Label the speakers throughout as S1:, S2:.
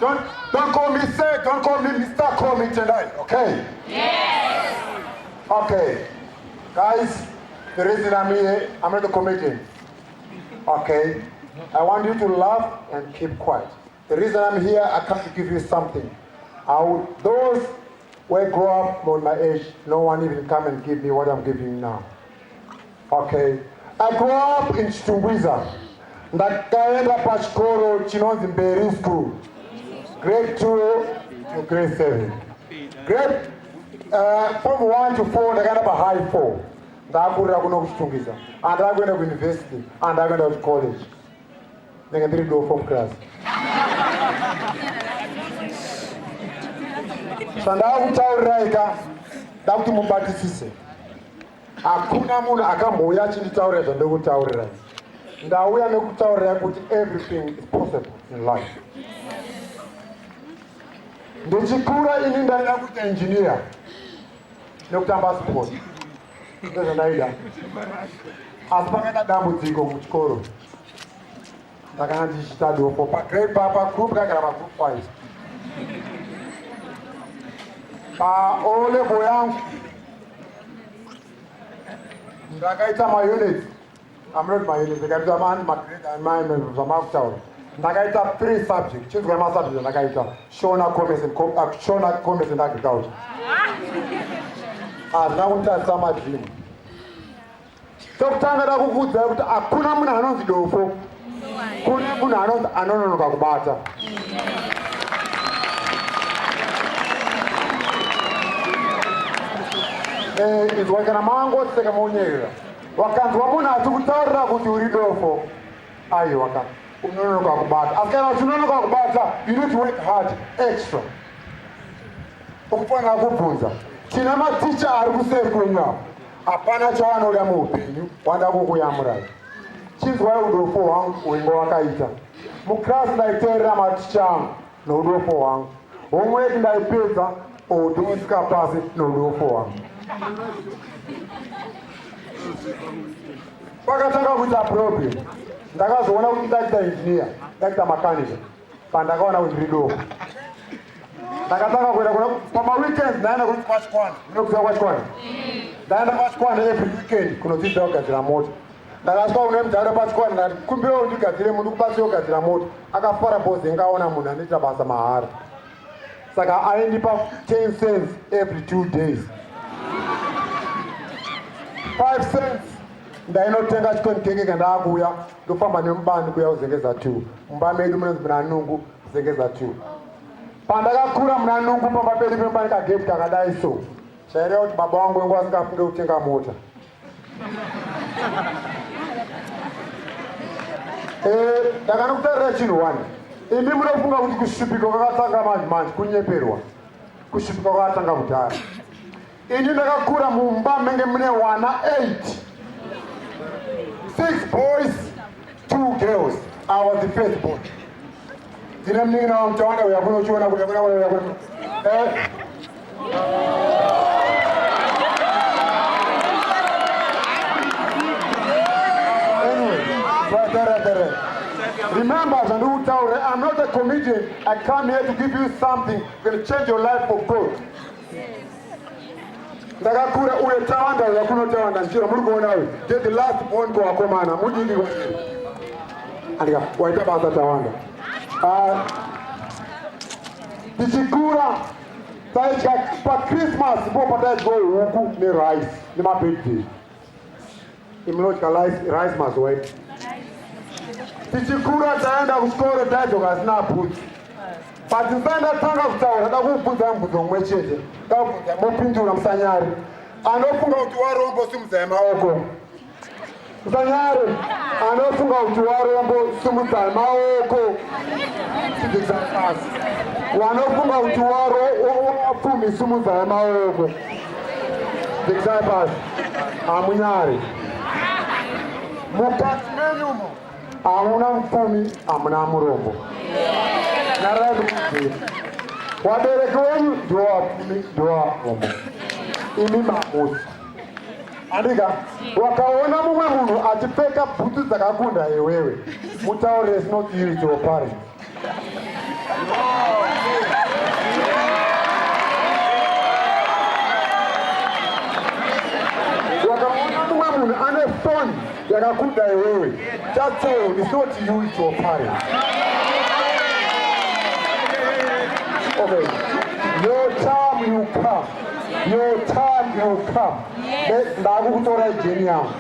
S1: Don't call me sir, don't call me Mr. Call me tonight, okay?
S2: Yes.
S1: Okay. Guys, the reason I'm here, I'm not a comedian. Okay? I want you to laugh and keep quiet. The reason I'm here, I come to give you something. Those who grow up on my age, no one even come and give me what I'm giving you now. Okay? I grew up in Chitungwiza. Ndakaenda pachikoro chinonzi Mberi School. Grade 2 to grade 7. From 1 to 4, ndakaenda pa high 4. Ndakurira kuno kuchitungwiza. Andakuenda ku university, andakuenda ku college. Ndenge ndiri dofo class. Sandakutaurira ika ndakuti mubatisise. Hakuna munhu akambouya achinditaurira zvandokutaurira. Ndauya nekutaurira kuti everything is possible in life. Ndichikura ini ndaida kuita engineer nekutamba sport. Ndozvandaida. Asi pakaita dambudziko muchikoro. Ndakanga ndichiita dofo pagrade pagroup ndakagara pagroup 5. Pa-O level yangu ndakaita maunits. I'm not my units. Ndakaita magrade and zvamakutaura. Ndakaita 3 subjects. Chinzwa masubject ndakaita Shona Commerce and Agriculture. Hazina kunditarisa madream. Chokutanga ndakukuudzai kuti hakuna munhu anonzi dofo. Kune munhu anonzi anononoka kubata. Izwa kana mangoseka maunyerera. Wakanzwa munhu achikutaurira kuti uri dofo. Aiwa kana unonoka kubata. Asi kana uchinonoka kubata, you need to work hard extra. Ukufanira kubvunza. Tina maticha ari kuseri kwenyama. Hapana chavanoda muupenyu, wanda kukuyamurai. Chinzwai udofo hwangu hwengo wakaita. Muklasi ndaiteerera maticha angu noudofo hwangu. Homework ndaipedza ndosvika pasi noudofo hwangu. Pakatanga kuita problem. Ndakazoona kuti ndaita engineer, ndaita mechanic. Pandakaona kuti ndiri dofo. Ndakatanga kuenda pama weekends ndaenda kuPachikwana. Munokuziva Pachikwana? Ndaenda Pachikwana every weekend kunodzidza kugadzira mota. Ndakasvika kune mudhari wePachikwana ndati kumbewo ndigadzire munhu kubatsira kugadzira mota. Akafara bhozi ngaona munhu anoita basa mahara. Saka aindipa 10 cents every 2 days. 5 cents. Ndainotenga chikonikeke kandakuya ndofamba nemubani kuya kuzengeza 2. Mumba medu munonzi Munanungu kuzengeza 2. Pandakakura Munanungu pamberi pemba nekageti kakadai so. Chaireva kuti baba wangu wengu asingafunge kutenga mota. Ndakanokutarira chinhu 1. Imi munofunga kuti kushupika kwakatanga manje kunyeperwa. Kushupika kwakatanga kudhara. Ini ndakakura mumba menge mune wana 8. 6 boys, 2 girls. I was the first born. Dina mningina wa mtawanda uyakunochiona kuyakuna. Anyway, remember, I'm not a comedian. I come here to give you something that will change your life for good. Ndakakura uye tawanda yakunotawanda njira muri kuona uyu the last born kuvakomana mudiki kwazviri andika waita basa tawanda. Tichikura taidya paChristmas po pataidya huku nerice nemabirthday. Imunodya rice mazowete. Tichikura taenda kuchikoro taidya kasina bhutsi. But ndatanga kutaura ndakubvunza mubvunzo mumwe chete. Ndakubvunza mopindura musanyari. Anofunga kuti warombo simudzai maoko. Musanyari. Anofunga kuti warombo simudzai maoko. Sidzikisa pasi. Wanofunga kuti wapfumi simudzai maoko. Sidzikisa pasi. Hamunyari. Mukati menyumo hamuna mupfumi, hamuna murombo. Wabereki wenyu ndiwo wapfumi, ndiwo warombo. Imi mamusi. Andika, wakaona mumwe munhu achipfeka bhutsu dzakakunda iwewe, mutaurire it's not you, it's your parents. stone yakakuda iwewe. Just say it's not you, it's your parents. Okay. Your time will come. Your time will come. Ndakukutora jeni yangu.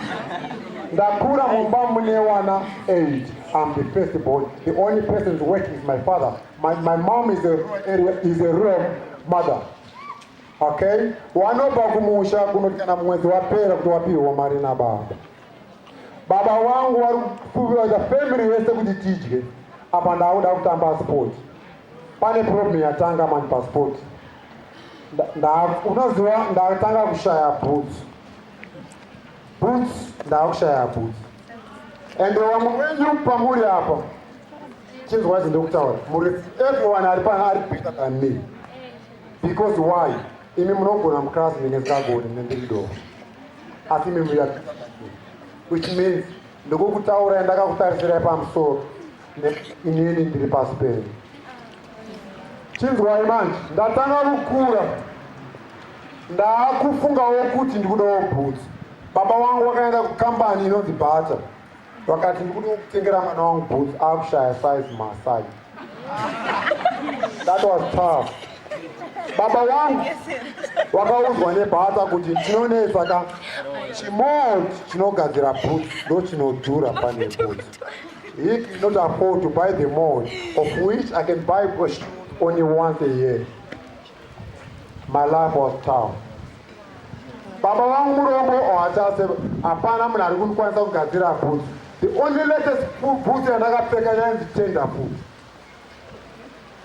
S1: Ndakura mumba mune wana 8. I'm the firstborn. The only person who's working is my father. My mom is a real mother. Okay? Wanopa kumusha kunotikana mwezi wa pera kuti wapiwa mari na baba. Baba wangu warikufuviwa za family wese kuti tidye. Apa ndauda kutamba sport. Pane problem yatanga man passport. Unoziva ndatanga kushaya boots. Ndakushaya boots. And when you pamuri apa, change what in doctor. Everyone are better than me. Because why? Imi mnogo na mkrasi ningeza go nendili do. Ati mimi ya which means ndogo kutaura ndaka kutarisira pa mso inini ndiri passport. Change why man? Ndatanga lukura. Ndakufunga wokuti ndikuda boots. Baba wangu wakaenda ku company inonzi Bata. Wakati ndikuda kutengera mwana wangu boots akushaya size Masai. That was tough. Baba wangu wakauzwa neBata kuti chinonesa ka chimoti chinogadzira boots ndo chinodhura pane boots. He cannot afford to buy the mold, of which I can buy only once a year. My life was tough. Baba wangu murombo achase apana munhu ari kukwanisa kugadzira boots. The only latest boots yandakapfeka yanzi tender boots.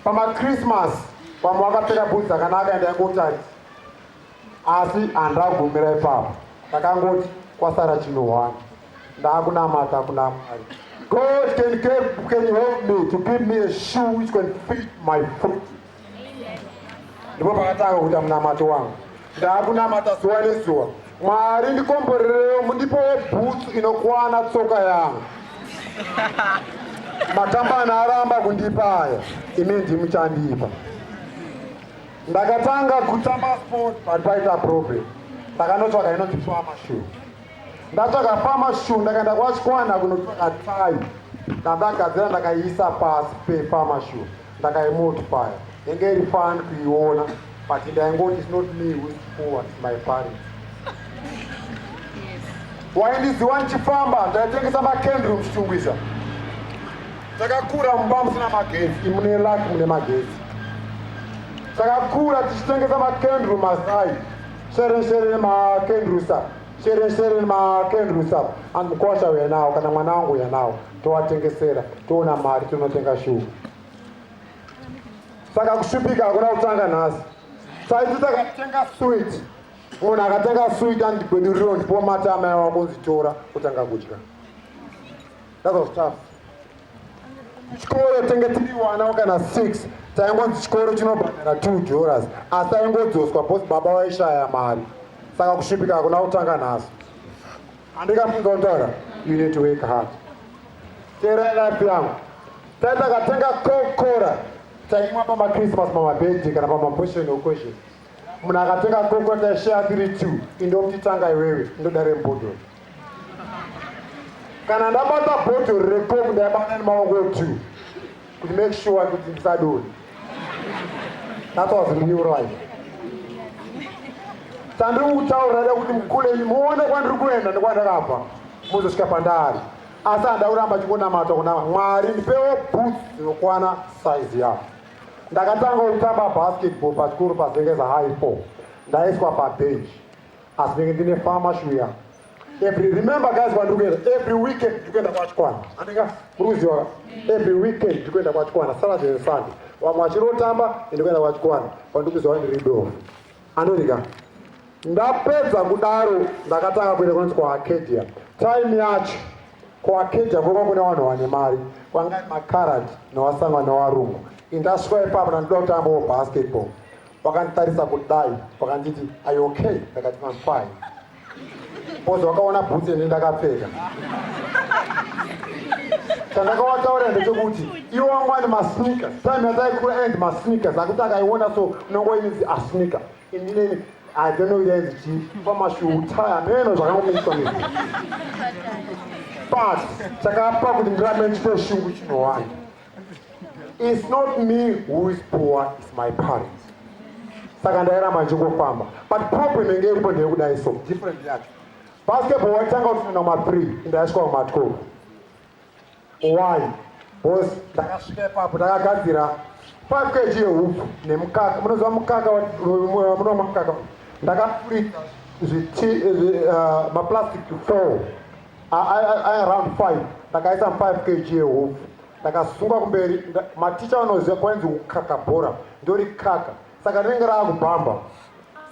S1: Pama Christmas pamwe wakapfeka boots dzakanaka ende yangoti asi handagumira ipapo. Ndakangoti kwasara chinhu 1. Ndakunamata kuna Mwari. God can help me to give me a shoe which can fit my foot. Ndipo pakatanga kuita munamato wangu. Ndakunamata zuva nezuva. Mwari ndikomborereo mundipo boots inokwana tsoka yangu. Matambana aramba kundipa aya. Imi ndimuchandipa. Ndakatanga kutamba sport but paita problem. Ndakanotsvaka inonzi farmer shoe. Ndatsvaka farmer shoe ndakaenda kwachikwana kunotsvaka tai. Ndakagadzira ndakaiisa pasi pefarmer shoe. Ndakaimultiply. Inge iri fun kuiona. But ndaingoti it's not me who is poor, it's my parents. Waindiziwa ndichifamba ndaitengesa makenduru muchitungwiza. Takakura mumba musina magetsi, mune laki mune magetsi. Takakura tichitengesa makenduru Masai. Shere makenduru sa. And mukosha uya nawo kana mwana wangu uya nawo. Towatengesera, toona mari tonotenga shuga. Saka kushupika hakuna kutanga nasi. Saiti takatenga sweet. Munhu akatenga sweet andibweduriro ndipo matama yawo kunzitora kutanga kudya. That was tough. Chikoro tenge tiri wana kana 6. Taingonzi chikoro chinobhadhara $2. Asi aingodzoswa posi baba waishaya mari. Saka kushupika hakuna kutanga nasi. Andikafunga kutaura, you need to work hard. Tera life yangu. Taita katenga Coca-Cola. Taimwa pama Christmas mama birthday kana pama portion occasion. Munhu akatenga Coca-Cola taishare 3-2. Indomutitanga iwewe, indodare mbodhoro. Kana ndabata bottle recoke ndayabata nemaoko 2. To make sure kuti ndisadoni. That was real life. Tandiri kutaura kuti mukule muone kwandiri kuenda nekwandakabva. Muzosvika pandari. Asi handakuramba chikonamata kuna Mwari ndipewo boots dzinokwana size yavo. Ndakatanga kutamba basketball pachikoro pazengeza high 4. Ndaiswa pabench. Asi ndenge ndine farmer shoe yangu. Remember guys every weekend ndikuenda kwachikwana. Andinga kuruziwa every weekend ndikuenda kwachikwana Saturday and Sunday. Wamwe vachirotamba ndikuenda kwachikwana. Pandikuziwa ndiri dofu. Andodika. Ndapedza kudaro ndakatanga kuenda kunonzi kuArcadia. Time yacho kuArcadia kwanga kune vanhu vane mari. Kwanga makarati nevasangwa nevarungu. Indasvika ipapo ndandida kutambawo basketball. Vakanditarisa kudai. Vakanditi, are you okay? Ndakati, I'm fine. Pozo wakaona boots ndakapfeka. Chandakawataura ndechekuti iwo wangu ane masneakers. Time yataikura and masneakers. Akuti akaiona so unongoinzi asneaker. Inini I don't know the chief. Former shoe tire, man, or something. But Chakapa with environment shoe which no one. It's not me who is poor, it's my parents. Sakandera Majugo farmer. But problem in everybody would die so different reaction. Basketball, I thank out number 3 in the high school match. Why? Because Dakashika Papa Dagazira 5 kg of Nemkaka, Mukaka, Mukaka, Daga my plastic to 4. I around 5. Like I some 5 kg of Daga Sungaberry. My teacher knows the point to Kakabora, Dori Kaka, Sakaringa Bamba.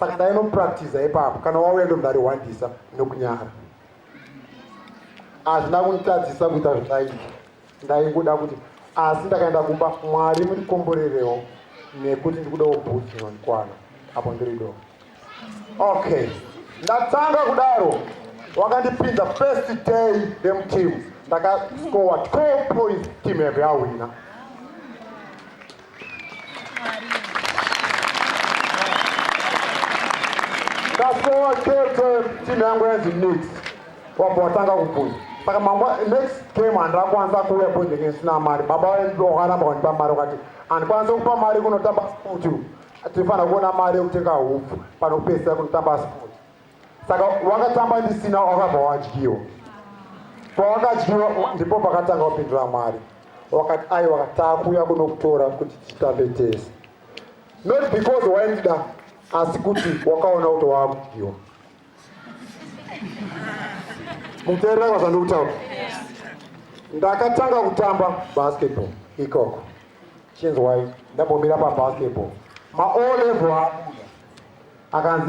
S1: Sakadaino practice a pap, can always do that one disa, no kunyara. As now we touch this up with our time. Dying good out. As in the kind of Marim Comboreo, may put it good old boots on Kwana upon the door. Okay. That Tanga Gudaro, we're going to print the first day, them team. That I score 12 points team every winner. That's what team I'm going to need. For Tanga Gupun. Next game and Rakwanza Kuya point against Namari, Baba and Bohana on Pamarokati, and Kwanzo Pamari going to Tabas Putu. Tifana Gona Mari will take a whoop, Panope 7 Tabas Put. Saka Wakatamba is Sina or Gio. For Wakatio, the Popakatanga up in Dramari. Wakat Iwata, Kuya Gunoktora, Kutitabetes. Not because when the Asikuti walk on out to Agio. Mutera was an uta. Ndakatanga kutamba basketball. Ikoko. Change why double mira pa basketball. Ma all level I can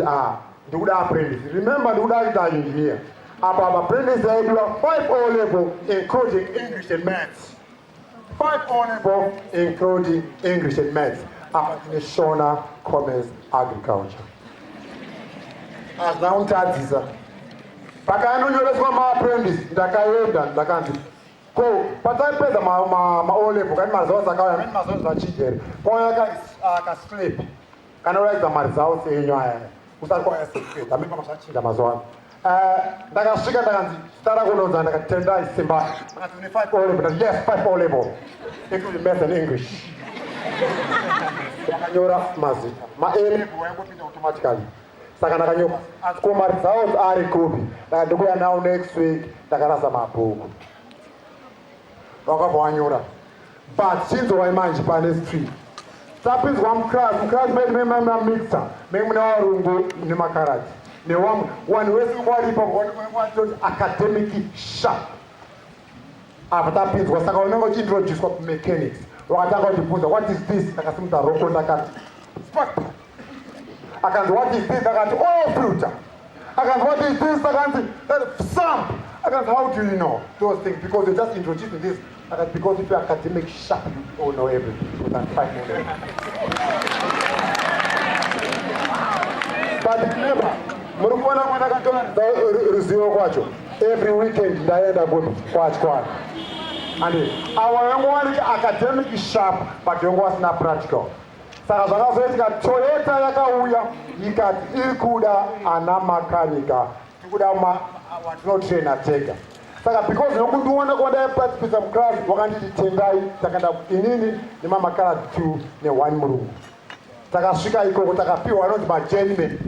S1: do that apprentice. Remember do that engineer. About apprentice I do 5 O level including English and maths. 5 O level including English and maths. The Shona Commerce Agriculture. As now that is Pakano yoleswa ma apprentice ndakaenda ndakanzi ko patapeza ma ole pokani mazoza kawa mimi mazoza chijeri kwa ka slip kana rise marzao senyo aya usakwa secret mimi kama shachinda mazoa ndakashika ndakanzi stara kunoza ndakatenda isimba ndakati ni 5 ole but yes 5 ole bo including math and English yakanyora mazi ma ele yangu pinda automatically Sakana kanyoka. Kumar South are Kobe. Ndugu now next week takarasa mapuku. Wakabonyora. But since I manage Panes tree. Tapis one class made me mixer. Meme na rungu ni makarati. Ni one wesi kwali pa one academic sharp. After Pins was going to introduce mechanics. What is this? Takasumta roko takati. I can what is this? I can oil filter. I can what is this? I can stamp. I can how do you know those things? Because you just introducing this. I can because if you're academic sharp, you all know everything. You can find more. But remember, every weekend ndaenda kwa and our young academic is sharp, but young was not practical. Saka zakazoetika Toyota yakauya ikati ikuda ana makanika ikuda watu no trainer tega. Saka because nokunduona kwa da practice some class wakanditi tendai takanda inini ni mama kala 2 ne 1 murungu. Saka shika iko kutakapiwa not by journeyman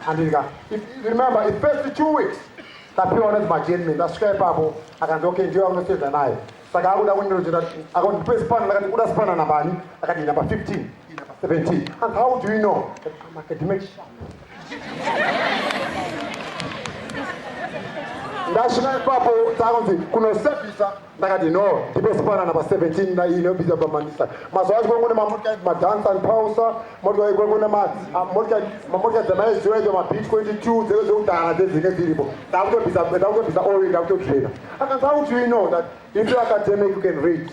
S1: and remember the first 2 weeks tapiwa not by journeyman that's why papo akanda okay ndio amesema naye. Saka akuda window jira akon press pan lakini kuda spanner na bani akati number 15 17. And how do you know that I'm academic sharp? National Papo Tagonzi, Kuno Sepisa, Nakadi no, the best partner number 17, na you know, Bisa Bamanista. Masoas going to my dance and pausa, Moto going to my the managed to my pitch 22, there was no time, there's a terrible. That would be the only doctor trainer. And how do you know that if you're academic, you can read?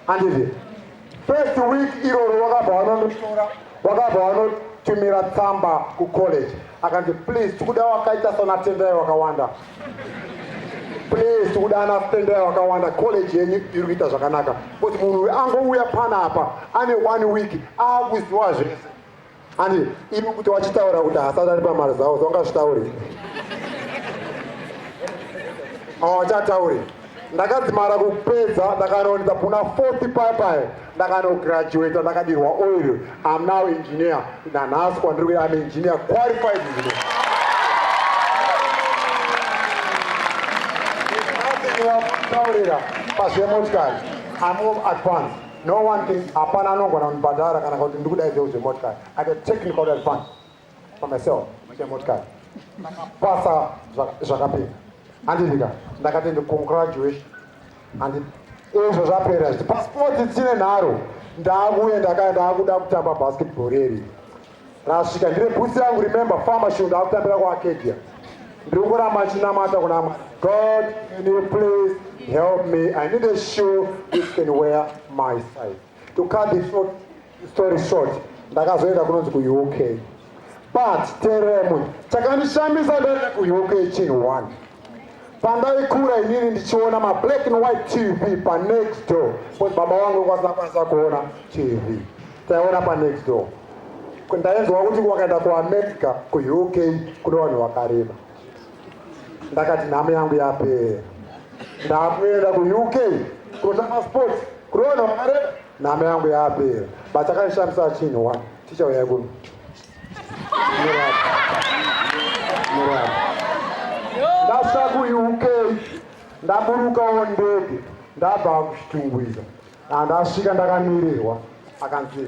S1: And is it? First week, wakabono tumira tamba ku college. Akanti please tukuda wakaita sana tende wakawanda. Please tukuda na tende wakawanda college yenye irukita zvakanaka. But munhu ango uya pana apa ane 1 week agwiswaje. Andi ipo kuti wachitaura kuti hasati ari pamari zavo zvangazvitauri awachatauri ndakadzimara kupedza ndakanoita kuna 40 paipai ndakanograduata ndakadirwa oil. I'm now engineer. Nanhasi kwandiri kuita I'm engineer, qualified engineer. Taurira pazvemotikari I'm more advanced. No one can hapana anogona kundibhadhara kana kuti ndikudaidzewo zvemotikari. I have a technical advance for myself zvemotikari. Ndakapasa zvakapinda. Handivika ndakati ndicongratulation and izvo zvapera zviti pasipoti tine nharo ndakuye ndakuda kutamba basketball reri rasvika ndine bhutsi yangu remember farmer shoe ndakutambira kuarcadia ndiri kuramba chinamata kuna Mwari. God, can you please help me? I need a shoe which can wear my size. To cut the story short, ndakazoenda kunonzi kuuk but teremu chakandishambisa ndaenda kuuk chinhu 1 pandaikura inini ndichiona mablack and white TV panext door because baba wangu kwasakwanisa kuona TV taiona panext door. Ndaenzwa kuti wakaenda kuamerica kuuk kune vanhu vakareba ndakati nhamo yangu yapera ndakuenda kuuk kunotamba sports kune vanhu vakareba nhamo yangu yapera but chakandishambisa chinhu 1 tichauyai kuno ndasvika kuuk ndaburukawo ndege ndabva kuchitungwiza ndasvika ndakamirirwa akanzi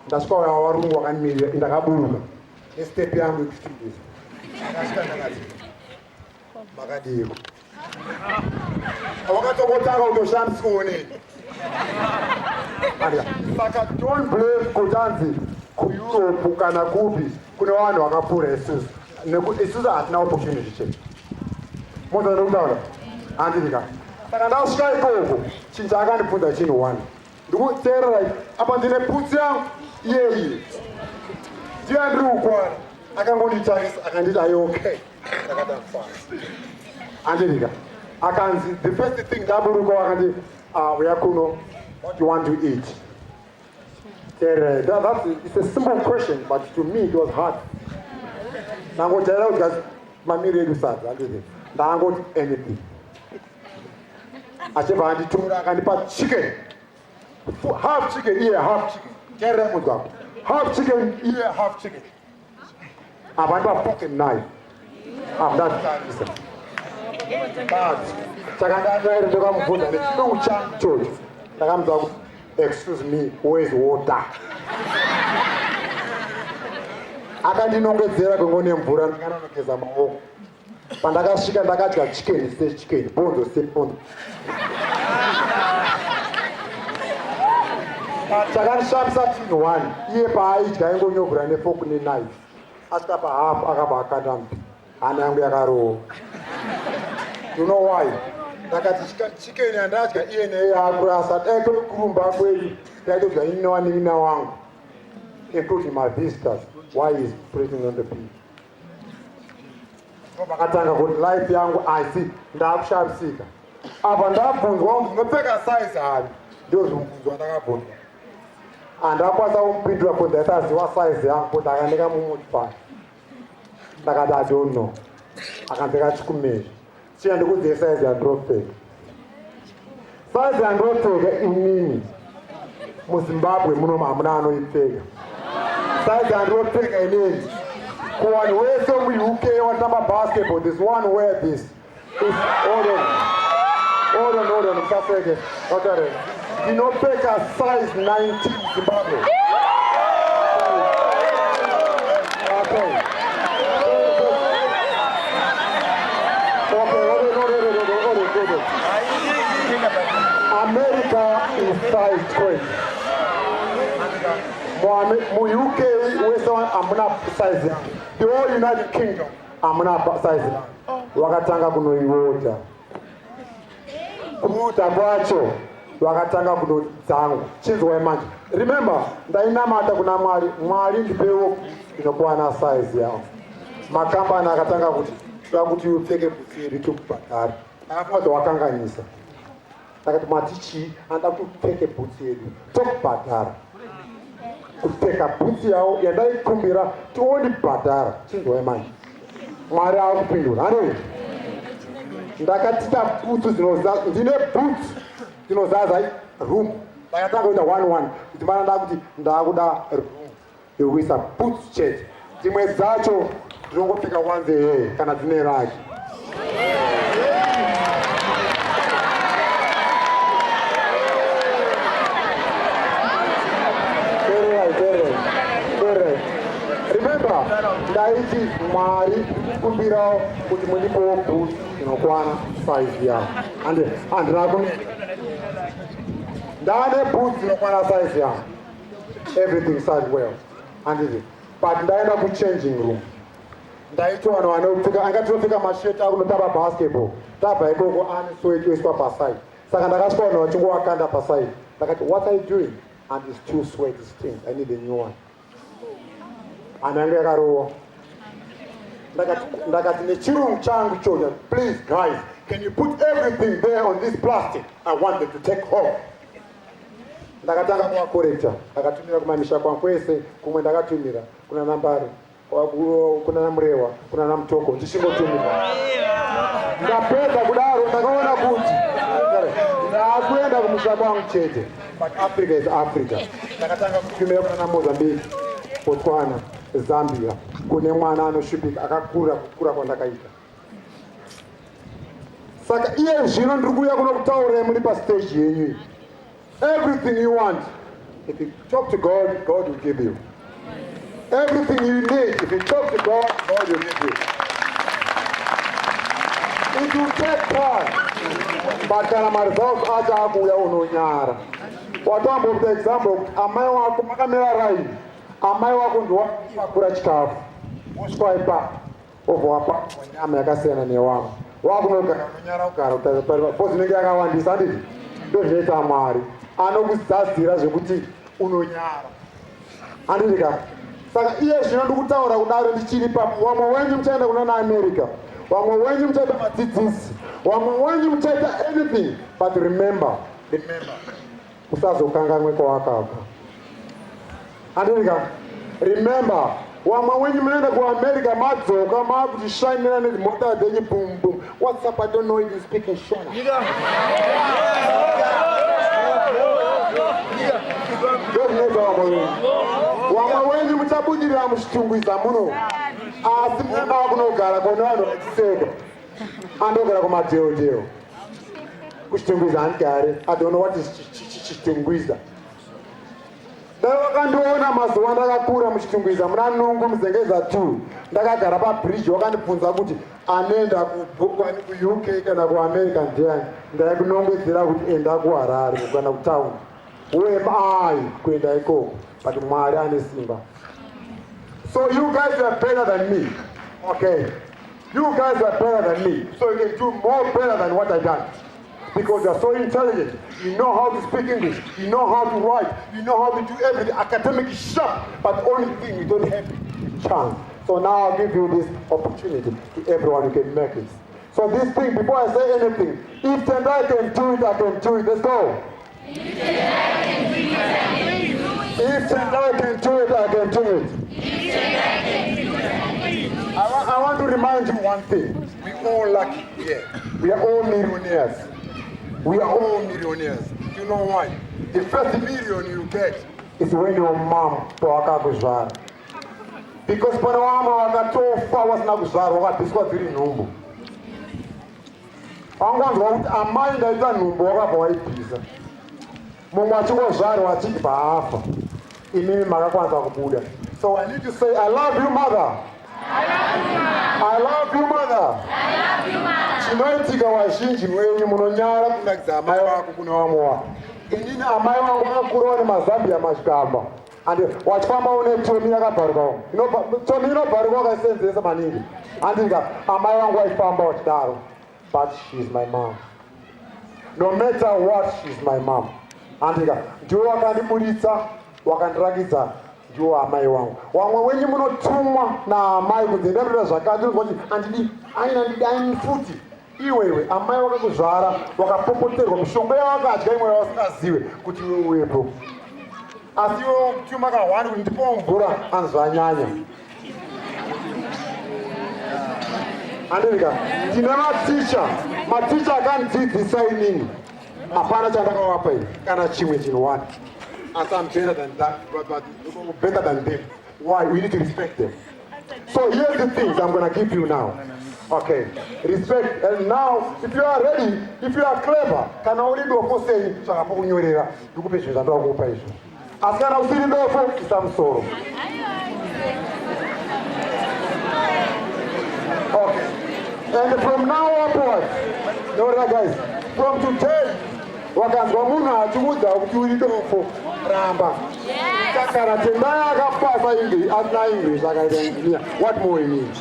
S1: ndasvika uya warungu wakanimirira ndakaburuka nestepi yangu yekuchitungwiza ndasvika ndakati makadiko wakatongotanga kutoshandisikoonei saka don't blame kuti anzi kueurope kana kupi kune vanhu vakapfuura isusu nekuti isusu hatina opportunity chetu munhu ndokutaura handivika saka ndasvika ikoko chinhu chaakandibvunza chinhu 1 ndikuteerera apa ndine bhutsi yangu iyeiye ndiya ndiri kukwana akangonditarisa akanditi are you okay ndakadafaa handivika akanzi the first thing ndaburuka akandi uya kuno what you want to eat it's a simple question but to me it was hard nangotaira kuti mamiri edu sadza handiti ndangoti anything achibva anditora akandipa chicken half chicken iye half chicken teerera mudzako half chicken iye half chicken apa andipa pocket knife ndatarisa but chakandaenda ndokamubvunza nechidongo changu chocho ndakamudza kuti excuse me where's water akandinongedzera kwengo nemvura ndakanonokeza maoko pandakasvika ndakadya chicken sechicken bonzo sebonzo chakandishambisa chinhu 1 iye paaidya ingonyogora nefoku nenaife asvika pahafu akabva akandambi hana yangu yakarova you know why ndakati chicken yandadya iye neyakurasa dai kwekurumba kwedu taitodya inowanin'ina wangu including my visitors why is pressing on the beat vakatanga kuti life yangu asi ndakushamisika apa ndabvunzwa kuti ndinopfeka size havi ndozvibvunzwa ndakabvunzwa handakwanisa kumupindura kuti ndaitaziva size yangu kuti akandika mumotipari ndakati I don't know akanzeka chikumezvi chiya ndikudziye size yandinopfeka size yandinopfeka inini muzimbabwe muno hamuna anoipfeka size yandinopfeka inini kuvanhu wese muuk watamba basketball this one wear this hold on musaseke otare ndinopfeka size 19 Zimbabwe okay America is size 20 mu-UK wese hamuna size yangu the whole United Kingdom hamuna size yangu wakatanga kunoiwota kuuta kwacho wakatanga kunodzangu chinzwai manje remember ndainamata kuna Mwari ndipewo inokuwana size yangu makambani akatanga kuti kuti upfeke bhutsi iri tokubhadhara akafaza wakanganyisa ndakati matichi anda kuti upfeke bhutsi yedu tokubhadhara kupfeka bhutsi yavo yandaikumbira tiondibhadhara chinzwai manje. Mwari akupindura. Hanoi ndakatita bhutsu ndine bhutsu dzinozaza room. Ndakatanga kuita 1-1 kuti mana ndakuti ndakuda room yokuisa bhutsu chete. Dzimwe dzacho ndinongopfeka once a year kana dzine raki. Remember, ndaiti Mwari kumbirawo kuti mundipewo bhutsu inokwana size yavo. Handina kuneta. Ndane bhutsu inokwana size yavo. Everything started well. Handiti. But ndaenda kuchanging room. Ndaiti vanhu vanopfeka angatopfeka masheti akunotamba basketball. Tabva ikoko anosoitoiswa paside. Saka ndakasvika vanhu vachingowakanda paside. Ndakati, what are you doing? And it's too sweat, it stinks. I need a new one. Ananga yakarowa. Ndakati nechirungu changu choda, please guys, can you put everything there on this plastic? I want them to take home. Ndakatanga kuvakorekta. Ndakatumira kumamisha kwangu kwese, kumwe ndakatumira. Kuna Nambari, kuna Namurewa, kuna Namutoko, ndichingotumira. Ndapedza kudaro, ndakaona kuti ndakuenda kumusha kwangu chete. But Africa is Africa. Ndakatanga kutumira kuna Mozambique, Botswana, Zambia. Kune mwana anoshupika akakura kukura kwandakaita. Saka iye zvino ndiri kuuya kuno kutaura muri pastage yenyu. Everything you want, if you talk to God, God will give you. Everything you need, if you talk to God, God will give you. It will take time. But kana maresults acha akuya unonyara. Watambo for example, amai wako makamera rai. Amai wako ndo wakura chikafu. Woswipa over apa nyama yakasiyana newako. Wakunogara unonyara ugara utazapariwa. Bosi nenge yakawandisa nditi. Ndozvinoita Mwari. Anokudzadzira zvekuti unonyara. Andika. Saka iye zvino ndikutaura kudaro ndichiri papo. Wamwe wenyu muchaenda kuna America. Wamwe wenyu muchaita madzidzisi. Wamwe wenyu muchaita anything. But remember. Usazokanganwe kwawakabva. Andika. Remember. Wamwe wenyu munoenda kuAmerica madzoka makutishainira nemota dzenyu boom boom. What's up? I don't know if you speak in Shona. Wamwe wenyu muchabudirira muchitungwiza muno. Asi munoenda kunogara kune vanhu vachiseka. Andogara kumadheodheo. Kuchitungwiza handigare. I don't know what is chitungwiza. Ndakakandiona mazuva ndakakura muchitungwiza muna Nungu Muzengeza 2. Ndakagara pabridge wakandibvunza kuti anoenda kuUK kana kuAmerica ndiani. Ndaikunongedzera kuti enda kuHarare kana kutauni. Who am I kuenda ikoko? But Mwari ane simba. So you guys are better than me. Okay. You guys are better than me. So you can do more better than what I done. Because you are so intelligent. You know how to speak English. You know how to write. You know how to do everything. Academic is sharp. But only thing you don't have chance. So now I'll give you this opportunity to everyone who can make it. So this thing, before I say anything, if Tendai can do it, I can do it. Let's go. If Tendai can do it, I can do it. I want to remind you one thing. We're all lucky here. We are all millionaires. We are all millionaires. You know why? The first million you get is when your mom wakakuzvara. Because pana vamwe vakatofa vasina kuzvarwa vakabviswa dziri nhumbu. Vanganzwa kuti amai ndaita nhumbu wakabva waibvisa. Mumwe achingozvarwa achibva afa. Imimi makakwanisa kubuda. So I need to say, I love you, mother. I love you, mother. Chinoitika vazhinji mwenyu munonyara kunakidza amai vako kuna vamwe vanhu. Inini amai vangu vakakurawo nemazambia machikamba. And wachifamba une Tomi yakabharuka umu. Tomi inobharuka wakasenzesa maningi. Andika amai vangu vaifamba vachidaro. But she's my mom. No matter what, she's my mom. Andika ndiwo wakandiburitsa, wakandirakidza. Ndiwo amai wangu. Wamwe wenyu munotumwa naamai kunzi ndatoita zvakati kuti andidi aina futi. Iwewe amai wakakuzvara wakapopoterwa mishonga yawakadya imwe wasingazive kuti iwe uyepo. asiwo chuma kahwani kuti ndipo mvura anzwanyanya. Andika, ndine maticha akandzidzisa inini. Hapana chandakawapa ini kana chimwe chinhu. As I'm better than that, but better than them. Why? We need to respect them. So here's the things I'm going to give you now. Okay, respect. And now, if you are ready, if you are clever, can only do for saying, "Chakapunyorera." You go pay you. Don't go pay you. As can I see the door for some sorrow. Okay. And from now upwards, no, guys, from today, wakanzwa munhu achiudza kuti uri dofo ramba. Kakara tendaya akapasa asina English akaita engineer. What more you need?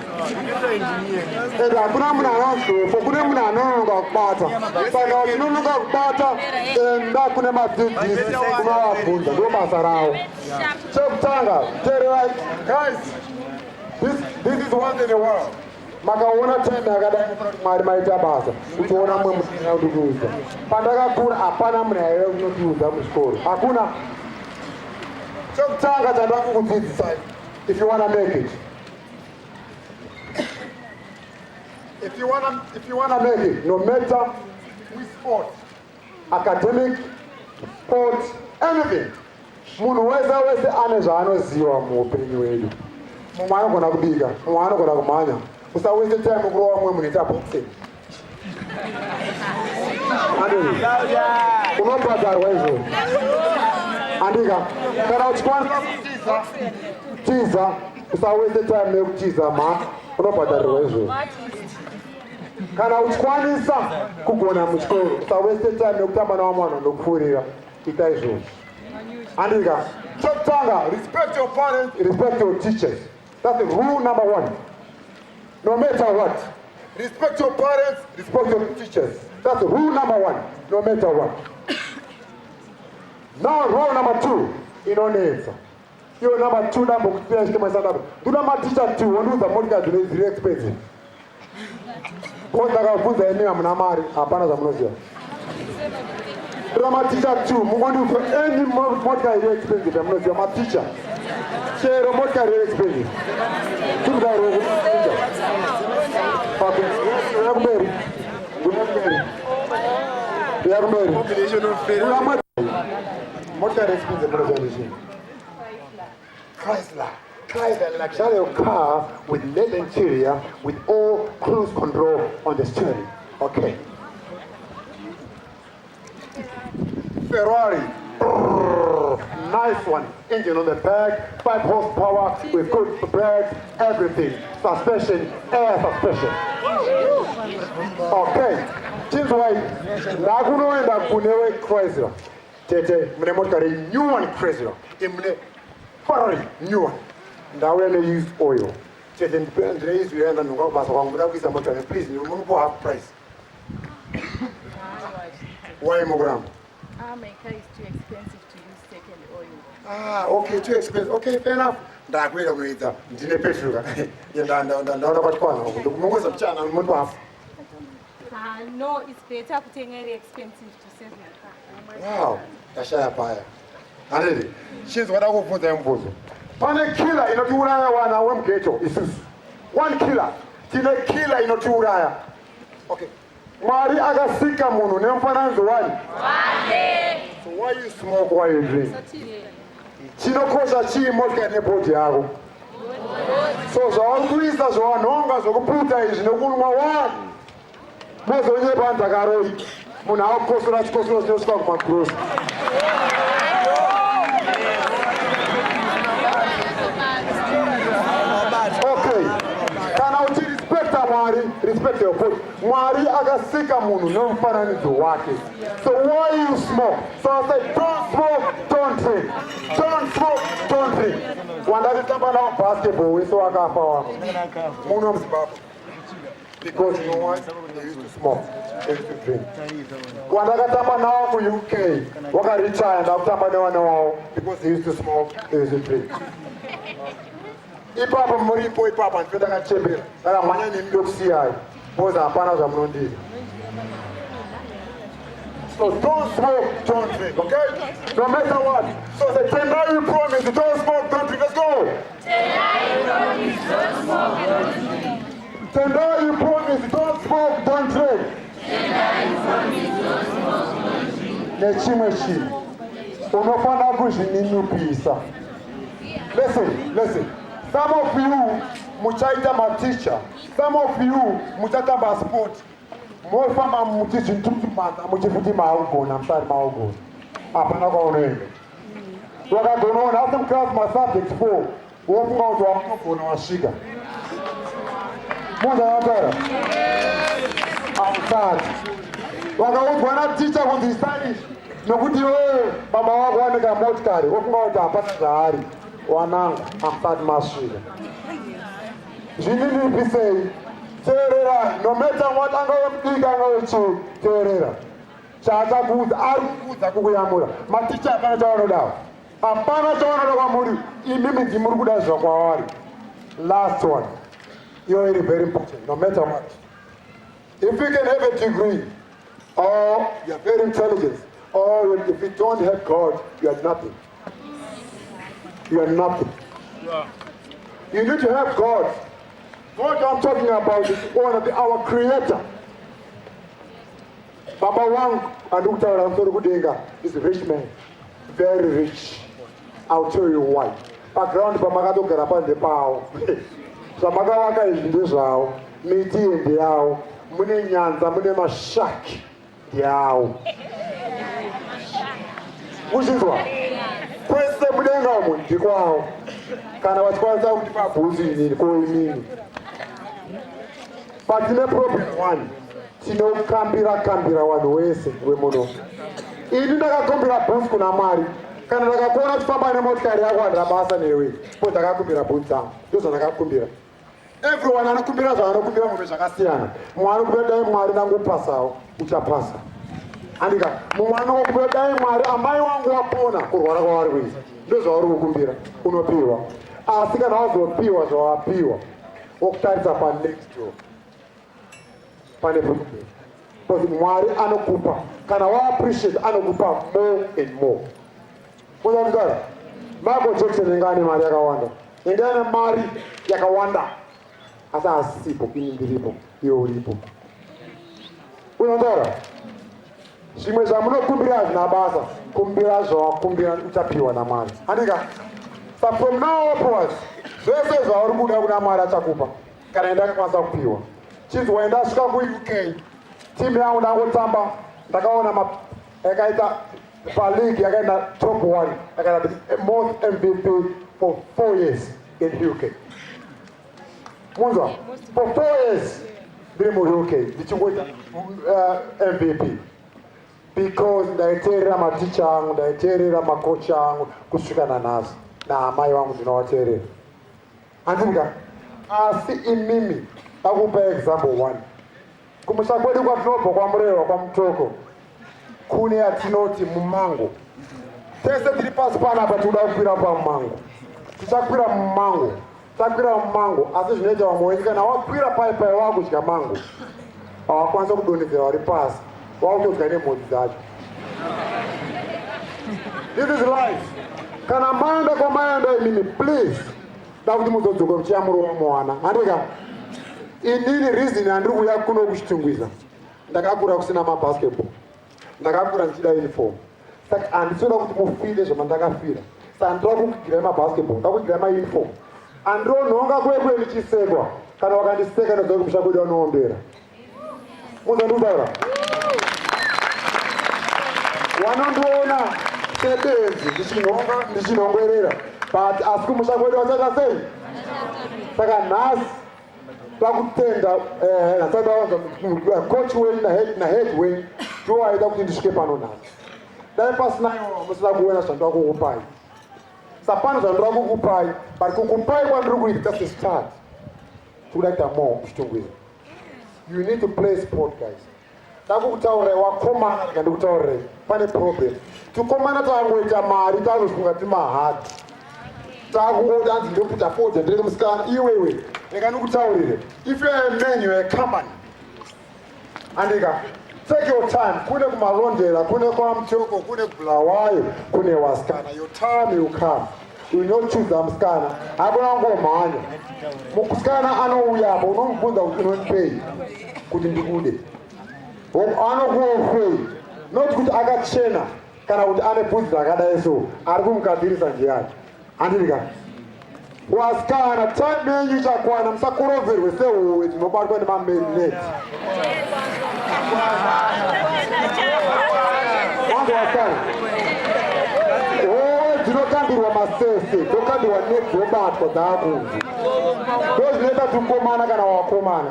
S1: And hakuna munhu anodofo, kune munhu anonoka kubata. Saka uchinonoka kubata, enda kune madzidzisi kunovabvunza, ndo basa ravo. Chekutanga, guys, this is once in a while. Makaona time yakadai Mwari maita basa uchiona mwe musina kududuza. Pandakakura hapana munhu aive kunotiudza muchikoro, hakuna. Chekutanga chandakukudzidzisai, if you want to make it, if you want to make it, no matter which sport, academic, sports, anything, munhu wese ane zvaanoziva muupenyu hwedu. Mumwe anogona kubika, mumwe anogona kumhanya. Usawese time kurowa mwe munhu ita boxing. Unobhadharwa izvo. Andika, kana uchikwanisa kutiza, usawese time yekutiza unobhadharirwa izvo. Kana uchikwanisa kugona muchikoro, usawese time yekutamba navamwana nokupfuurira. Ita izvo. Andika, chekutanga, respect your parents, respect your teachers. That's the rule number 1. No matter what, respect your parents, respect your teachers. That's rule number 1, no matter what. Now rule number 2, inonetsa. Your number 2 number kutia shikema sana. Tuna teacher 2, wanduza monika is very expensive. Konda kafunza enyewe mna mari, hapana za mnozia. Tuna teacher 2, mungondu for any monika is very expensive, mnozia ma teacher. Share monika is very expensive. Tuda rogo. Okay, we are married. Population of failure. What kind of expensive presentation? Chrysler, luxurious car with leather interior, with all cruise control on the steering. Okay. Ferrari. Nice one. Engine on the back, 5 horsepower with good brakes, everything. Suspension, air suspension. Okay. This way, nakunoenda kunewe Chrysler. Tete, mune motikari new one Chrysler. Imune Ferrari new one. Ndawene use oil. Tete ndipendre use yenda nunga basa kwangu muda kuisa motikari. Please, mungu half price. Why Mogram?
S2: My car is too expensive to use second oil.
S1: Okay, too expensive. Okay, fair enough. Ndakwenda kuita ndine petrol. Ndaona kwatkwana. Mungoza mchana muntu hafu.
S2: No, it's better putting very expensive to save your car.
S1: Wow, tashaya paya. Andele, she's what I will put them for. Pane killer inotiuraya wana wemgeto isusu. One killer. Tine killer inotiuraya. Okay. Mwari akasika munhu nemfananidzo wani. So why you smoke while you drink? Chinokosha chii motikari nebhodhi yako. So zvauri kuisa zvawanhonga zvokuputa izvi nekunwa wani. Mozonyepa nzakaroi. Munhu akukosora chikosoro chinosvika kumakrosi. Okay. Kana uchi respecta Mwari, respect your body. Mwari akasika munhu nemufananidzo wake. So why you smoke? So I say don't smoke, don't drink. Don't smoke, don't drink. Wandakatamba nawo basketball weso wakafa wako. Munhu wemuZimbabwe. Because you know why? They used to smoke, they used to drink. Wandakatamba nawo ku-UK, wakaretire ndakutamba nevana wavo because they used to smoke, they used to drink. Ipapa muripo ipapa ndakachembera ndakamhanya nemi ndokusiyai because hapana zvamunondida. So don't smoke, don't drink, okay? No matter what. So say, tonight you promise, don't smoke, don't drink. Let's go.
S3: Tonight you promise, don't smoke, don't drink.
S1: Tonight you promise, don't smoke, don't drink.
S3: Tonight you promise, don't smoke, don't drink.
S1: Nechimwe chinhu unofana kuzvininipisa. Listen. Some of you muchaita maticha. Some of you muchatamba sport. Mofamba muchizvintutumata muchifuti maugona musari maugona. Hapana kwaunoenda. Wakagonaona asi mukilasi masubject 4 wofunga kuti wamunogona wasvika. Munhu akataura? Hausati. Wakaudzwa naticha kunzi studies nokuti iwewe baba wako waneka motikari wofunga kuti hapana zvaari wanangu hamusati masvika. Zvininipisei? Teerera, no matter what angave mudiki angave chii, teerera. Chaachakuudza ari kukuudza kukuyamura. Maticha hapana chavanodawo. Hapana chavanoda kwamuri. Imimi ndimuri kuda zvakwavari. Last one. You're very important, no matter what. If you can have a degree, or you're very intelligent, or if you don't have God, you are nothing. You are nothing. Yeah. You need to have God. What I'm talking about is our Creator. Baba wangu andikutaura musoro kudenga is a rich man, very rich. I'll tell you why. Background pamakatogara panze pawo. Zvamakavaka izvi ndezvawo, miti ndeyawo, mune nyanza, mune mashaki ndeyawo. Uchinzwa? Kwese mudenga umu ndikwawo. Kana vachikwanisa kuti pabhuzi inini koimini. But tine problem one. Tinokambira vanhu wese wemuno. Ini ndakakumbira bhuzi kuna Mwari. Kana ndakakuona tifamba nemotikari yako andira basa newe. Po ndakakumbira bhuzi dzangu. Ndozvandakakumbira. Everyone anokumbira zvavanokumbira munhu zvakasiyana. Mumwe anokumbira dai Mwari nangupasawo, uchapasa. Andika, mumwe anokumbira dai Mwari amai wangu wapona kurwara kwavari kuisa. Ndozvauri kukumbira, unopiwa. Asi kana wazopiwa zvawapiwa, wokutaridza panext door. Pane problem. Because Mwari anokupa. Kana wa-appreciate anokupa more and more. Unamzara? Michael Jackson ingane mari yakawanda. Ingane mari yakawanda. Asa asipo, ini ndiripo, iyo uripo. Unamzara? Zvimwe zvamunokumbira hazvina basa. Kumbira zvawakumbira uchapiwa naMwari. Andika? So from now upwards, zvese zvauri kuda kuna Mwari achakupa. Kana ndakakwanisa kupiwa. Chizwa ndasvika ku-UK. Timu yangu ndangotamba ndakaona yakaita paleague yakaenda top 1 yakaita most MVP for 4 years in UK. Munzwa, for 4 years ndiri mu-UK ndichingoita MVP because ndaiteerera maticha angu, ndaiteerera makocha angu kusvika nanhasi naamai vangu ndinovateerera. Handinga? Asi imimi ndakupa example 1. Kumusha kwedu kwatinobva kwaMurehwa kwaMutoko kune yatinoti mumango. Tese tiri pasi panapa tinoda kukwira pamumango. Tichakwira mumango. Takwira mumango asi zvinoita vamwe wenyu kana wakwira pai wakudya mango. Hawakwanisa kudonhedzera vari pasi. Wakutodya nemhodzi dzacho. This is life. Kana maenda kwamaenda imimi please. Ndakuti muzodzoka muchiyamuro wamwana. Handika? Inini reason handiri kuuya kuno kuchitungwiza. Ndakakura kusina mabasketball. Ndakakura ndichida uniform. Saka handitoda kuti mufire zvamandakafira. Saka ndoda kukugirai mabasketball, ndoda kukugirai mauniform. Andronhonga kwekwe ndichisekwa. Kana wakandiseka ndozoda kumusha kwedu vanoombera. Muzondikutaura? Wanondiona sebenzi ndichinhongwerera. But asi kumusha kwedu vachaita sei? Saka nhasi pakutenda coach wenyu nahead wenyu ndiwo aida kuti ndisvike pano nhasi. Dai pasinayo musina kuona zvandoda kukupai. Sapano zvandoda kukupai, but kukupai kwandiri kuita just a start. Tikuda kuita more kuchitungwiza. You need to play sport, guys. Ndakukutaurirai wakomana rega ndikutaurirai pane problem. Tikomana tangoita mari tanofunga timahard. Takungoda anzi ndokuta 4 ndiri musikana iwewe. Rega ndikutaurire. If you are a man, you are a company. Andika, Take your time. Kune kumalondera, kune kwa mchoko, kune kubulawayo, kune waskana. Your time will come. You will not choose mskana. Hakuna ngomanya. Mukuskana anouya hapo unomvunza unonipei kuti ndikude. Anokuofei. Not kuti akachena kana kuti ane bvudzi rakadai so ari kumukadzirisa njiani. Andika. Waskana time yenyu chakwana musakuroverwe sehowe dzinobatwa nemameneti. Wangu waskana. Dzinokandirwa masese, dzokandirwa nedzobatwa dzakunzi. Ndozvinoita tukomana kana wakomana.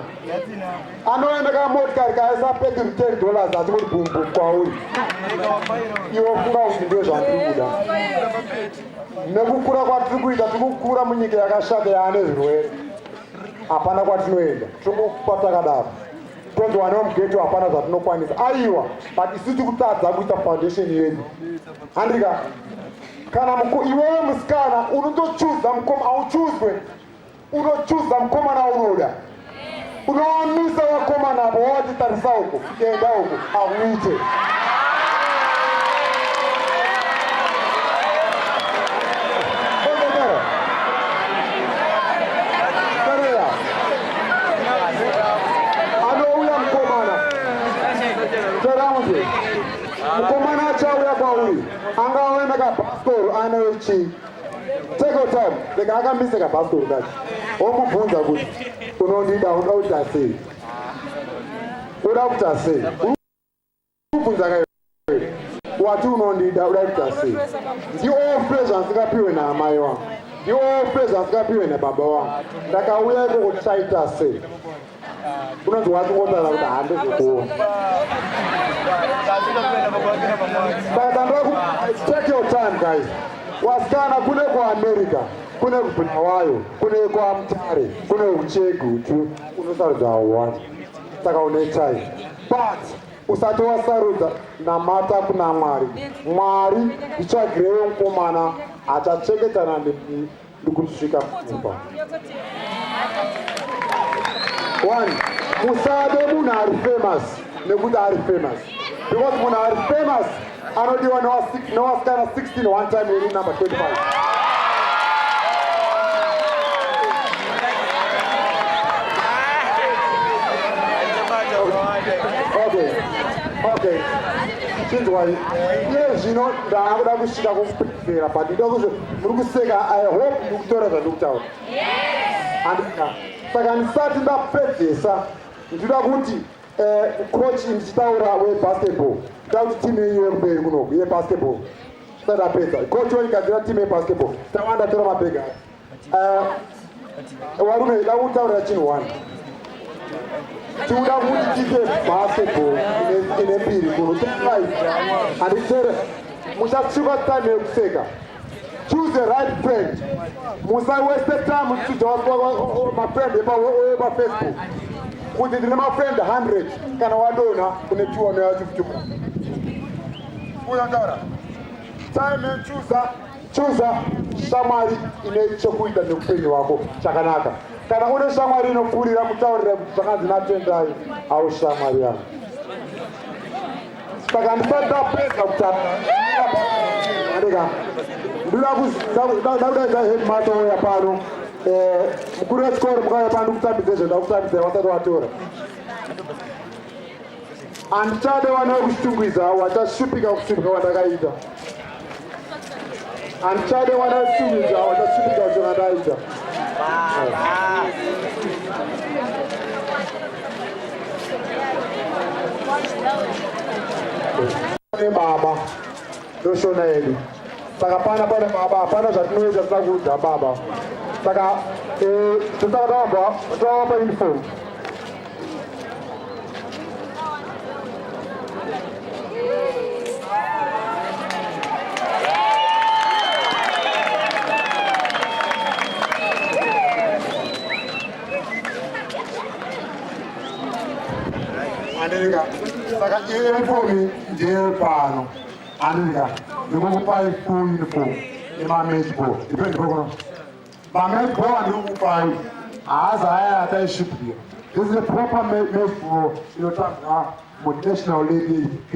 S1: Anoenda kamotikari kaisa peti $10 asi kuti bumbu kwauri. Iwo funga kuti ndio zvandiri kuda. Nekukura kwatiri kuita tikukura munyika yakashata yaane zvirwere. Hapana kwatinoenda. Tikukwatakadaro. Tonzwanewo mugeto hapana zvatinokwanisa. Aiwa, but isusu tikutadza kuita foundation yedu. Handika. Kana iwewe musikana unotochuza mukoma auchuzwe. Unochuza mukomana unoda. Unoamisa wakomana abo wati tarisa huko, enda huko, auite. Anouya mukomana. Teramuze. Mukomana achauya kwauri. Angaenda kapastor anayochi. Take your time. Ndeka akambise kapastor kachi. Omubvunza kuti unondida unoda kuti asei. Unoda kuti asei. Umubvunza kayo. Wati unondida unoda kuti asei. Ndiwo pressure asikapiwe naamai wangu. Ndiwo pressure asikapiwe nababa wangu. Ndakauya iko kuti chaita sei. Unonzi wati ngotara kuti handizikuona. Take your time, guys. Waskana kune kwa America, kune kubulawayo, kune kwa Mtare, kune uchegu tu, unosarudza awani. Saka une time. But usati wasarudza namata kuna Mwari. Mwari ichagrewe mukomana achacheketana ndikusvika kumba. One, musade munhu ari famous nekuti ari famous. Because munhu ari famous anodiwa newasikana 16 one time iri number 25. Okay. Chinzwai. Iye zvino ndakuda kusvika kupedzera but ndida kuti muri kuseka I hope ndikutora zvandikutaura. Andika. Saka ndisati ndapedzesa ndinoda kuti coach ndichitaura webasketball. Ndinoda kuti timu yenyu yekumberi kunoku yebasketball. Ndisati ndapedza. Coach waigadzira timu yebasketball. Tawanda tora mabhega. Varume ndinoda kutaurira chinhu one. Tinoda kuti tiite basketball ine mbiri kuno. Handichere muchasvika time yekuseka. Choose the right friend. Musa waste time to my friend about Facebook. Kuti ndine my friend 100 kana wadona kune 200 yachifutuka. Uyandaura. Time choose shamwari ine chekuita neupenyu hwako chakanaka. Kana une shamwari inopfurira kutaurira kuti zvakanzi natendai au shamwari yangu. Saka ndisati ndapedza kutaura. Andika. Ndakudaidza headmaster uya pano. Mukuru wechikoro mukauya pano kutambidza zvendakutambidza wasati watora. Handichade vana vekuchitungwiza wachashupika kusvika wandakaita. Handichade vana vekuchitungwiza wachashupika kusvika wandakaita. Pane baba ndoshona yedu. Saka pane baba hapana zvatinoita tisina kuudza baba. Saka totavapa uniform. Andika. Saka uniform ndiye pano. Andika. Ndikukupai full uniform yemamatchball. Depende kokono. Mamatchball ndikukupai. Haza haya ataishipia. This is a proper matchball. Inotanga National League UK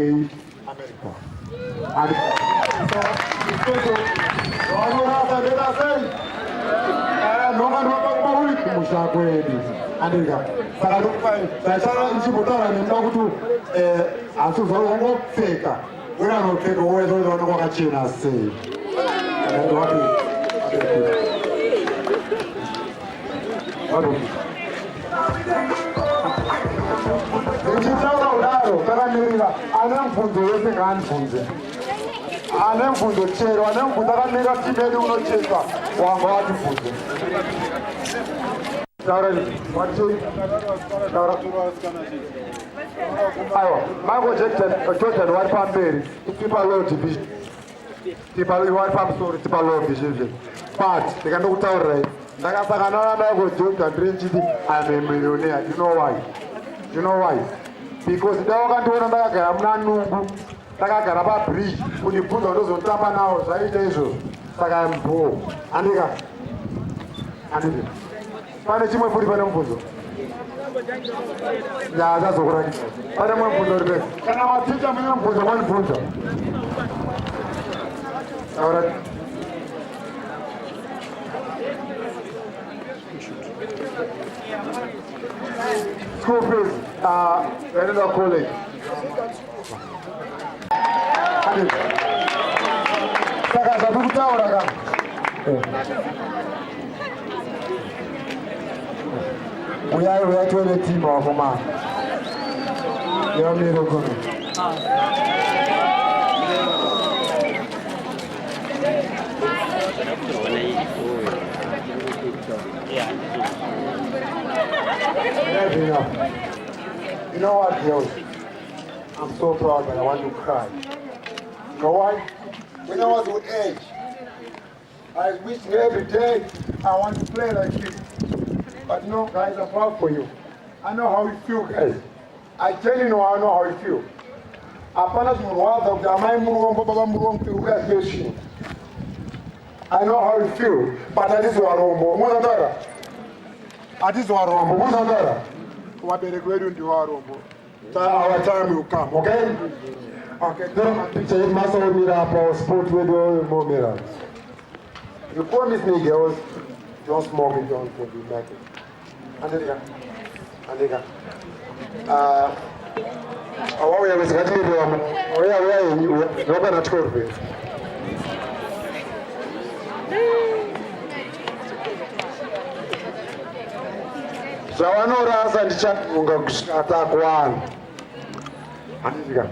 S1: America. And so, anemfundo chero anemfundo akamira timedi unochekwa wanga watibvunze aiwa Michael Jordan wari pamberi tipa low division wari pamusoro tipa low division but ndikandokutaurirai ndakasangana naMichael Jordan ndinchiti I'm a millionaire. You know why? Because ndawakandiona ndakagara muna nungu ndakagara pabridge kundibvunza ndozotamba nawo zvaita izvo saka mbo andika pane chimwe futi pane mubvunzo ndazokurakidza pane mwe mubvunzo uri kana maticha mune mubvunzo mandibvunza school fees another college saka zvandikutaura ka uyai tione timu wakoma yamiro kono You know what, girls? I'm so proud that I want to cry. You know why? When I was with age, I wish every day I want to play like you. But you know, guys, I'm proud for you. I know how you feel, guys. I tell you now, I know how you feel. I know how you feel, but that is what our time will come, okay? Okay, then picture it, Master Miracle, sport video, more mirrors. You promise me, girls, don't smoke it, don't be naked. Andika. What we have is getting we are not sure. Zvawanorasa ndichakunga kusvika kuvanhu. Andika.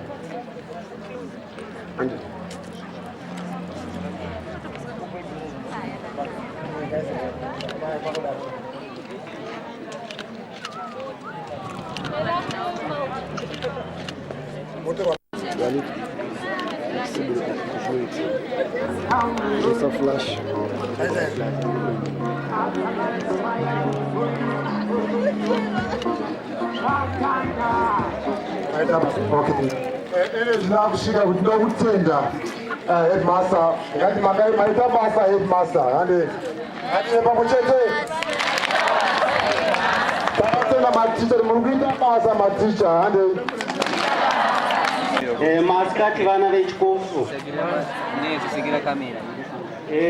S4: Just a flash.
S1: Kusvika kuti ndokutenda headmaster ngati maita basa headmaster ande pamwe chete takatenda maticha muri kuita basa maticha ande
S5: masikati vana vechikofu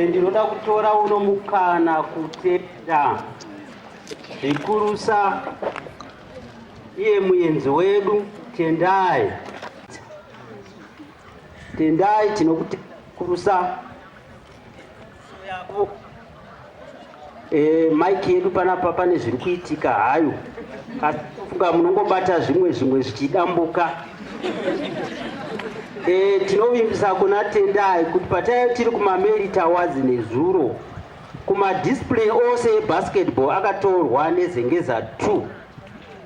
S5: ndinoda kutora uno mukana kutenda zvikurusa iye muenzi wedu Tendai tinokutikurusa maiki yedu panapa pane zviri kuitika hayo kafunga munongobata zvimwe zvichidambuka tinovimbisa kuna Tendai kuti patai tiri kumaMerit Awards nezuro kumadisplay ose ebasketball akatorwa nezengeza 2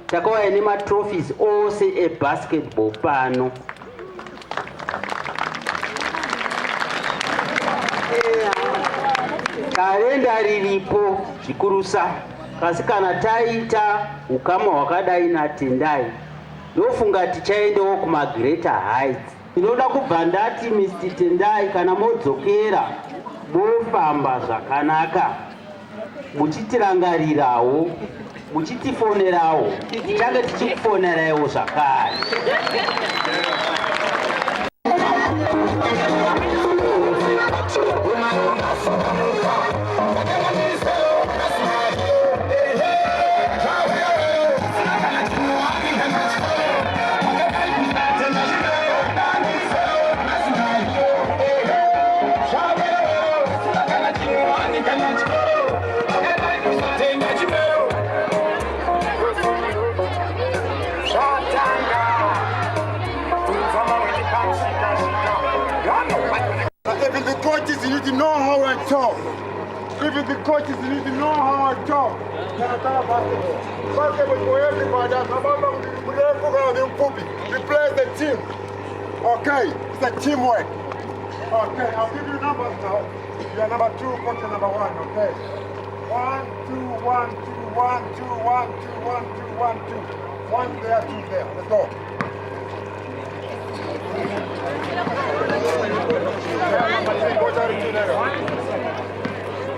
S5: takauya nematrophies ose ebasketball pano karenda riripo zvikurusa kasi kana taita ukama hwakadai naTendai ndofunga tichaendawo kumaGreater Heights. Ndinoda kubva ndati Mr. Tendai kana modzokera mofamba zvakanaka muchitirangarirawo muchitifonerawo tichange tichikufonerawo zvakare.
S1: If it's the coaches, you need to know how I talk. If it's the coaches, you need to know how I talk. Basketball for everybody. Replace the team. Okay, it's a teamwork. Okay, I'll give you numbers now. You're number 2, coach number 1, okay? 1, 2, 1, 2, 1, 2, 1, 2, 1, 2, 1, 2. 1 there, 2 there. Let's go.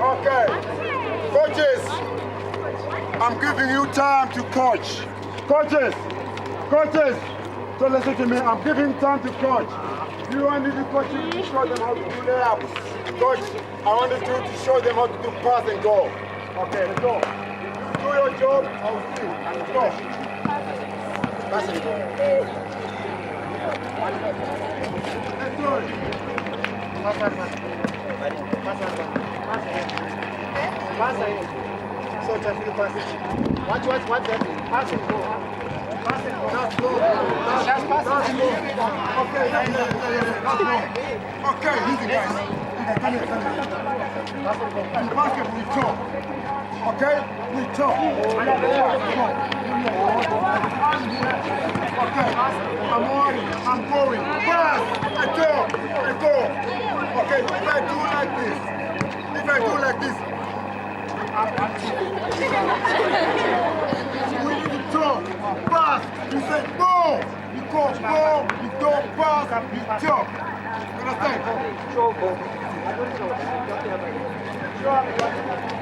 S1: Okay, coaches, I'm giving you time to coach. Coaches, so listen to me, I'm giving time to coach. You want me to coach you to show them how to do layups. Coach, I wanted you to show them how to do pass and go. Okay, let's go. You do your job, I'll see you. Let's go. Pass and go. Let's do it. Pass and go. Pass and go. So just you pass it. Watch that. Pass and go. Pass and go. That's good. That's pass and go. Okay, that's good. Okay, easy guys. Come here. Pass and go. In basketball, we talk. Okay? We talk. Okay, I'm on it. I'm going. Pass. I talk. I go. Okay, if I do like this. We need to talk. Pass. You say go. You go go. You don't pass. You talk. You understand?